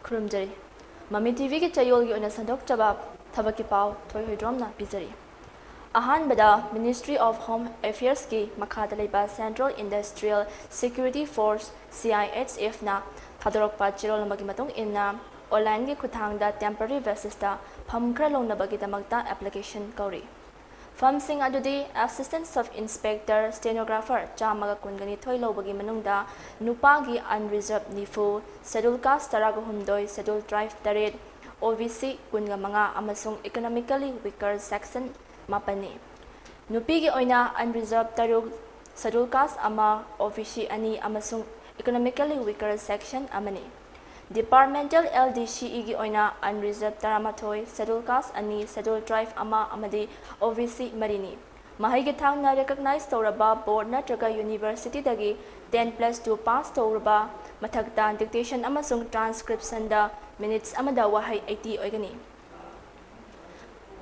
ꯈꯨꯔꯨꯝꯖꯔꯤ ꯃꯃꯤ ꯇꯤꯚꯤꯒꯤ ꯆꯌꯣꯜꯒꯤ ꯑꯣꯏꯅ ꯁꯟꯗꯣꯛꯆꯕ ꯊꯕꯛꯀꯤ ꯄꯥꯎ ꯊꯣꯏ ꯍꯨꯏꯗ꯭ꯔꯣꯝꯅ ꯄꯤꯖꯔꯤ ꯑꯍꯥꯟꯕꯗ ꯃꯤꯅꯤꯁꯇ꯭ꯔꯤ ꯑꯣꯐ ꯍꯣꯝ ꯑꯦꯐꯤꯌꯔꯁꯀꯤ ꯃꯈꯥꯗ ꯂꯩꯕ ꯁꯦꯟꯇ꯭ꯔꯦꯜ ꯏꯟꯗꯁꯇ꯭ꯔꯤꯌꯦꯜ ꯁꯦꯀ꯭ꯌꯨꯔꯤꯇꯤ ꯐꯣꯔꯁ CIHFꯅ ꯊꯥꯗꯣꯔꯛꯄ ꯆꯦꯔꯣꯜ ꯑꯃꯒꯤ ꯃꯇꯨꯡ ꯏꯟꯅ ꯑꯣꯟꯂꯥꯏꯟꯒꯤ ꯈꯨꯠꯊꯥꯡꯗ ꯇꯦꯝꯄꯔꯔꯤ ꯕꯦꯁꯤꯁꯇ ꯐꯝ ꯈꯔ ꯂꯧꯅꯕꯒꯤꯗꯃꯛꯇ ꯑꯦꯄ꯭ꯂꯤꯀꯦꯁꯟ ꯀꯧꯔꯤ ꯐꯝꯁꯤꯡ ꯑꯗꯨꯗꯤ ꯑꯦꯁꯤꯁꯇꯦꯟꯠ ꯁꯕ ꯏꯟꯁꯄꯦꯛꯇꯔ ꯁ꯭ꯇꯦꯅꯣꯒ꯭ꯔꯥꯐꯔ 112 ꯂꯧꯕꯒꯤ ꯃꯅꯨꯡꯗ ꯅꯨꯄꯥꯒꯤ ꯑꯟꯔꯤꯖꯔꯚ 90, schedule cast 13, schedule TRIBE 9, OBC 15 ꯑꯃꯁꯨꯡ ꯏꯀꯣꯅꯣꯃꯤꯀꯦꯜꯂꯤ ꯋꯤꯀꯔ ꯁꯦꯛꯁꯟ 9ꯅꯤ꯫ ꯅꯨꯄꯤꯒꯤ ꯑꯣꯏꯅ ꯑꯟꯔꯤꯖꯔꯚ 3, ꯁꯦꯗ꯭ꯌꯨꯜ ꯀꯥꯁꯠ 1, OBC 2 ꯑꯃꯁꯨꯡ ꯏꯀꯣꯅꯣꯃꯤꯀꯦꯜꯂꯤ ꯋꯤꯀꯔ ꯁꯦꯛꯁꯟ 1ꯅꯤ꯫ ꯗꯤꯄꯥꯔꯠꯃꯦꯟꯇꯦꯜ LDCEꯒꯤ ꯑꯣꯏꯅ ꯑꯟꯔꯤꯖꯔꯚ 11, ꯁꯦꯗ꯭ꯌꯨꯜ ꯀꯥꯁꯠ 2, ꯁꯦꯗ꯭ꯌꯨꯜ TRIBE 1 ꯑꯃꯗꯤ OBC 3ꯅꯤ꯫ ꯃꯍꯩꯒꯤ ꯊꯥꯛꯅ ꯔꯦꯀꯒꯅꯥꯏꯖ ꯇꯧꯔꯕ ꯕꯣꯔꯗ ꯅꯠꯇ꯭ꯔꯒ ꯌꯨꯅꯤꯚꯔꯁꯤꯇꯤꯗꯒꯤ 10+2 ꯄꯥꯁ ꯇꯧꯔꯕ ꯃꯊꯛꯇ ꯗꯤꯛꯇꯦꯁꯟ ꯑꯃꯁꯨꯡ ꯇ꯭ꯔꯥꯟꯁꯀ꯭ꯔꯤꯞꯁꯟꯗ ꯃꯤꯅꯤꯠꯁ ꯑꯃꯗ ꯋꯥꯍꯩ 80 ꯑꯣꯏꯒꯅꯤ꯫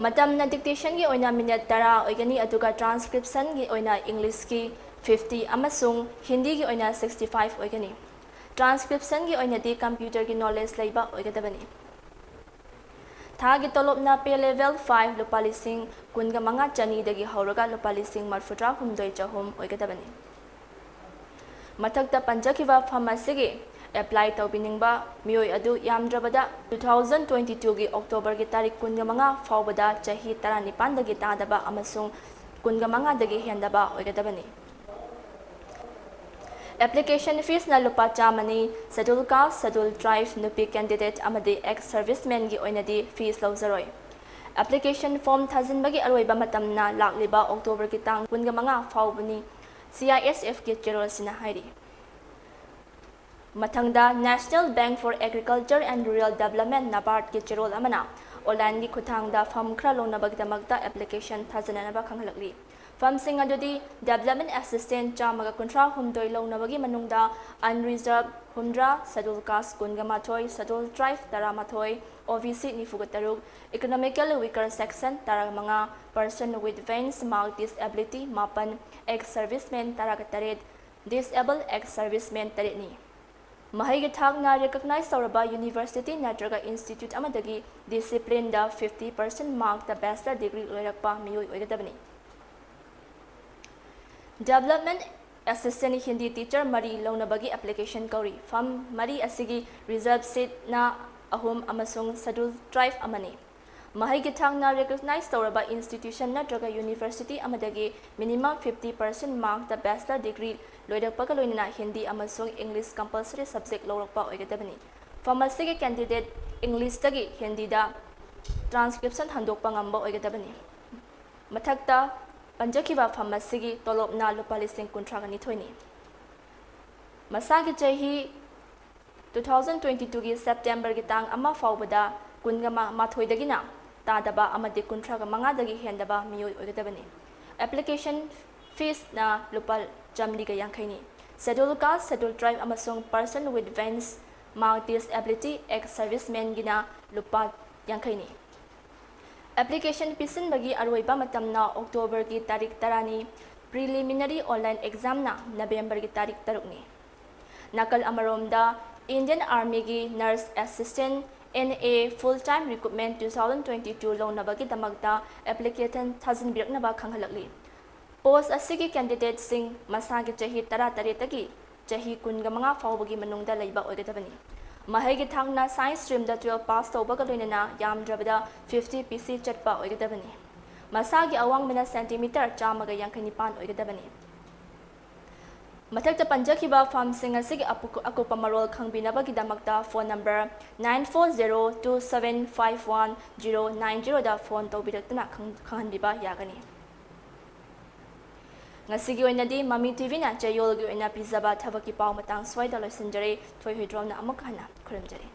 ꯃꯇꯝꯅ ꯗꯤꯛꯇꯦꯁꯟꯒꯤ ꯑꯣꯏꯅ ꯃꯤꯅꯠ 10 ꯑꯣꯏꯒꯅꯤ ꯑꯗꯨꯒ ꯇ꯭ꯔꯥꯟꯁꯀ꯭ꯔꯤꯞꯁꯟꯒꯤ ꯑꯣꯏꯅ ꯏꯪꯂꯤꯁꯀꯤ 50 ꯑꯃꯁꯨꯡ ꯍꯤꯟꯗꯤꯒꯤ ꯑꯣꯏꯅ 65 ꯑꯣꯏꯒꯅꯤ꯫ ꯇ꯭ꯔꯥꯟꯁꯀ꯭ꯔꯤꯞꯁꯟꯒꯤ ꯑꯣꯏꯅꯗꯤ ꯀꯝꯄ꯭ꯌꯨꯇꯔꯒꯤ ꯅꯣꯂꯦꯖ ꯂꯩꯕ ꯑꯣꯏꯒꯗꯕꯅꯤ꯫ ꯊꯥꯒꯤ ꯇꯣꯂꯣꯞꯅ ꯄꯦ ꯂꯦꯚꯦꯜ 5 ꯂꯨꯄꯥ 15,400 ꯗꯒꯤ ꯍꯧꯔꯒ ꯂꯨꯄꯥ 38,300 ꯑꯣꯏꯒꯗꯕꯅꯤ꯫ ꯃꯊꯛꯇ ꯄꯟꯖꯈꯤꯕ ꯐꯝ ꯑꯁꯤꯒꯤ ꯑꯦꯄ꯭ꯂꯥꯏ ꯇꯧꯕꯤꯅꯤꯡꯕ ꯃꯤꯑꯣꯏ ꯑꯗꯨ ꯌꯥꯝꯗ꯭ꯔꯕꯗ 2022ꯒꯤ ꯑꯣꯛꯇꯣꯕꯔꯒꯤ ꯇꯥꯔꯤꯛ 15 ꯐꯥꯎꯕꯗ ꯆꯍꯤ 19 ꯗꯒꯤ ꯇꯥꯗꯕ ꯑꯃꯁꯨꯡ 15 ꯍꯦꯟꯗꯕ ꯑꯣꯏꯒꯗꯕꯅꯤ꯫ ꯑꯦꯄ꯭ꯂꯤꯀꯦꯁꯟ ꯐꯤꯁꯅ ꯂꯨꯄꯥ 100ꯅꯤ꯫ ꯁꯦꯗ꯭ꯌꯨꯜ ꯀꯥꯁꯠ, ꯁꯦꯗ꯭ꯌꯨꯜ TRIBE, ꯅꯨꯄꯤ ꯀꯦꯟꯗꯤꯗꯦꯠ ꯑꯃꯗꯤ ꯑꯦꯛꯁ ꯁꯔꯚꯤꯁꯃꯦꯟꯒꯤ ꯑꯣꯏꯅꯗꯤ ꯐꯤꯁ ꯂꯧꯖꯔꯣꯏ꯫ ꯑꯦꯄ꯭ꯂꯤꯀꯦꯁꯟ ꯐꯣꯔꯝ ꯊꯥꯖꯤꯟꯕꯒꯤ ꯑꯔꯣꯏꯕ ꯃꯇꯝꯅ ꯂꯥꯛꯂꯤꯕ ꯑꯣꯛꯇꯣꯕꯔꯒꯤ ꯇꯥꯡ 15 ꯐꯥꯎꯕꯅꯤ CIHFꯀꯤ ꯆꯦꯔꯣꯜ ꯑꯁꯤꯅ ꯍꯥꯏꯔꯤ꯫ ꯃꯊꯪꯗ national bank for agriculture and rural development (NABARD)ꯒꯤ ꯆꯦꯔꯣꯜ ꯑꯃꯅ ꯑꯣꯟꯂꯥꯏꯟꯒꯤ ꯈꯨꯠꯊꯥꯡꯗ ꯐꯝ ꯈꯔ ꯂꯧꯅꯕꯒꯤꯗꯃꯛꯇ ꯑꯦꯄ꯭ꯂꯤꯀꯦꯁꯟ ꯊꯥꯖꯤꯟꯅꯅꯕ ꯈꯪꯍꯜꯂꯛꯂꯤ꯫ ꯐꯝꯁꯤꯡ ꯑꯗꯨꯗꯤ ꯗꯦꯚꯂꯞꯃꯦꯟꯠ ꯑꯦꯁꯤꯁꯇꯦꯟꯠ 156 ꯂꯧꯅꯕꯒꯤ ꯃꯅꯨꯡꯗ unreserved 60, schedule caste 12, schedule TRIBE 11, OBC 93, economical weaker section 15, person with benchmark disability 9, ex servicemen 18, disable ex servicemen 3ꯅꯤ꯫ ꯃꯍꯩꯒꯤ ꯊꯥꯛꯅ ꯔꯦꯀꯒꯅꯥꯏꯖ ꯇꯧꯔꯕ ꯌꯨꯅꯤꯚꯔꯁꯤꯇꯤ ꯅꯠꯇ꯭ꯔꯒ ꯏꯟꯁꯇꯤꯇ꯭ꯌꯨꯠ ꯑꯃꯗꯒꯤ ꯗꯤꯁꯤꯄ꯭ꯂꯤꯟꯗ 50% ꯃꯥꯔꯛꯇ ꯕꯦꯆꯂꯔ ꯗꯤꯒ꯭ꯔꯤ ꯂꯣꯏꯔꯛꯄ ꯃꯤꯑꯣꯏ ꯑꯣꯏꯒꯗꯕꯅꯤ꯫ ꯗꯦꯚꯂꯞꯃꯦꯟꯠ ꯑꯦꯁꯤꯁꯇꯦꯟꯠ ꯍꯤꯟꯗꯤ ꯇꯤꯆꯔ 3 ꯂꯧꯅꯕꯒꯤ ꯑꯦꯄ꯭ꯂꯤꯀꯦꯁꯟ ꯀꯧꯔꯤ꯫ ꯐꯝ 3 ꯑꯁꯤꯒꯤ ꯔꯤꯖꯔꯚ ꯁꯤꯠꯅ 3 ꯑꯃꯁꯨꯡ ꯁꯦꯗ꯭ꯌꯨꯜ TRIBE 1ꯅꯤ꯫ ꯃꯍꯩꯒꯤ ꯊꯥꯛꯅ ꯔꯦꯀꯒꯅꯥꯏꯖ ꯇꯧꯔꯕ ꯏꯟꯁꯇꯤꯇ꯭ꯌꯨꯁꯟ ꯅꯠꯇ꯭ꯔꯒ ꯌꯨꯅꯤꯚꯔꯁꯤꯇꯤ ꯑꯃꯗꯒꯤ ꯃꯤꯅꯤꯃꯝ 50% ꯃꯥꯔꯛꯇ ꯕꯦꯆꯂꯔ ꯗꯤꯒ꯭ꯔꯤ ꯂꯣꯏꯔꯛꯄꯒ ꯂꯣꯏꯅꯅ ꯍꯤꯟꯗꯤ ꯑꯃꯁꯨꯡ ꯏꯪꯂꯤꯁ ꯀꯝꯄꯜꯁꯔꯤ ꯁꯕꯖꯦꯛ ꯂꯧꯔꯛꯄ ꯑꯣꯏꯒꯗꯕꯅꯤ꯫ ꯐꯝ ꯑꯁꯤꯒꯤ ꯀꯦꯟꯗꯤꯗꯦꯠ ꯏꯪꯂꯤꯁꯇꯒꯤ ꯍꯤꯟꯗꯤꯗ ꯇ꯭ꯔꯥꯟꯁꯀ꯭ꯔꯤꯞꯁꯟ ꯍꯟꯗꯣꯛꯄ ꯉꯝꯕ ꯑꯣꯏꯒꯗꯕꯅꯤ꯫ ꯃꯊꯛꯇ ꯄꯟꯖꯈꯤꯕ ꯐꯝ ꯑꯁꯤꯒꯤ ꯇꯣꯂꯣꯞꯅ ꯂꯨꯄꯥ 32,000ꯅꯤ꯫ ꯃꯁꯥꯒꯤ ꯆꯍꯤ 2022ꯒꯤ ꯁꯦꯞꯇꯦꯝꯕꯔꯒꯤ ꯇꯥꯡ 1 ꯐꯥꯎꯕꯗ 12 ꯇꯥꯗꯕ ꯑꯃꯗꯤ 35 ꯍꯦꯟꯗꯕ ꯃꯤꯑꯣꯏ ꯑꯣꯏꯒꯗꯕꯅꯤ꯫ ꯑꯦꯄ꯭ꯂꯤꯀꯦꯁꯟ ꯐꯤꯁꯅ ꯂꯨꯄꯥ 150ꯅꯤ꯫ ꯁꯦꯗ꯭ꯌꯨꯜ ꯀꯥꯁꯠ, ꯁꯦꯗ꯭ꯌꯨꯜ TRIBE ꯑꯃꯁꯨꯡ person with benchmark disability ex ꯁꯔꯚꯤꯁꯃꯦꯟꯒꯤꯅ ꯂꯨꯄꯥ 50ꯅꯤ꯫ ꯑꯦꯄ꯭ꯂꯤꯀꯦꯁꯟ ꯄꯤꯁꯤꯟꯕꯒꯤ ꯑꯔꯣꯏꯕ ꯃꯇꯝꯅ ꯑꯣꯛꯇꯣꯕꯔꯒꯤ ꯇꯥꯔꯤꯛ 10ꯅꯤ꯫ ꯄ꯭ꯔꯤꯂꯤꯃꯤꯅꯔꯤ ꯑꯣꯟꯂꯥꯏꯟ ꯑꯦꯛꯖꯥꯝꯅ ꯅꯕꯦꯝꯕꯔꯒꯤ ꯇꯥꯔꯤꯛ 6ꯅꯤ꯫ ꯅꯥꯀꯜ ꯑꯃꯔꯣꯝꯗ ꯏꯟꯗꯤꯌꯟ ꯑꯥꯔꯃꯤꯒꯤ ꯅꯔꯁ ꯑꯦꯁꯤꯁꯇꯦꯟꯠ NA ꯐꯨꯜ ꯇꯥꯏꯝ ꯔꯤꯀ꯭ꯔꯨꯠꯃꯦꯟꯠ 2022 ꯂꯧꯅꯕꯒꯤꯗꯃꯛꯇ ꯑꯦꯄ꯭ꯂꯤꯀꯦꯁꯟ ꯊꯥꯖꯤꯟꯕꯤꯔꯛꯅꯕ ꯈꯪꯍꯜꯂꯛꯂꯤ꯫ ꯄꯣꯁꯠ ꯑꯁꯤꯒꯤ ꯀꯦꯟꯗꯤꯗꯦꯠꯁꯤꯡ ꯃꯁꯥꯒꯤ ꯆꯍꯤ 18ꯗꯒꯤ ꯆꯍꯤ 15 ꯐꯥꯎꯕꯒꯤ ꯃꯅꯨꯡꯗ ꯂꯩꯕ ꯑꯣꯏꯒꯗꯕꯅꯤ꯫ ꯃꯍꯩꯒꯤ ꯊꯥꯛꯅ ꯁꯥꯏꯟꯁ ꯁ꯭ꯇꯔꯤꯝꯗ 12 ꯄꯥꯁ ꯇꯧꯕꯒ ꯂꯣꯏꯅꯅ ꯌꯥꯝꯗ꯭ꯔꯕꯗ 50 PC ꯆꯠꯄ ꯑꯣꯏꯒꯗꯕꯅꯤ꯫ ꯃꯁꯥꯒꯤ ꯑꯋꯥꯡꯕꯅ ꯁꯦꯟꯇꯤꯃꯤꯇꯔ 157 ꯑꯣꯏꯒꯗꯕꯅꯤ꯫ ꯃꯊꯛꯇ ꯄꯟꯖꯈꯤꯕ ꯐꯝꯁꯤꯡ ꯑꯁꯤꯒꯤ ꯑꯀꯨꯞꯄ ꯃꯔꯣꯜ ꯈꯪꯕꯤꯅꯕꯒꯤꯗꯃꯛꯇ ꯐꯣꯟ ꯅꯝꯕꯔ 9402751090ꯗ ꯐꯣꯟ ꯇꯧꯕꯤꯔꯛꯇꯨꯅ ꯈꯪꯍꯟꯕꯤꯕ ꯌꯥꯒꯅꯤ꯫ ꯉꯁꯤꯒꯤ ꯑꯣꯏꯅꯗꯤ ꯃꯃꯤ ꯇꯤꯚꯤꯅ ꯆꯌꯣꯜꯒꯤ ꯑꯣꯏꯅ ꯄꯤꯖꯕ ꯊꯕꯛꯀꯤ ꯄꯥꯎ ꯃꯇꯥꯡ ꯁ꯭ꯋꯥꯏꯗ ꯂꯣꯏꯁꯤꯟꯖꯔꯦ꯫ ꯊꯣꯏ ꯍꯨꯏꯗ꯭ꯔꯣꯝꯅ ꯑꯃꯨꯛ ꯍꯟꯅ ꯈꯨꯔꯨꯝꯖꯔꯤ꯫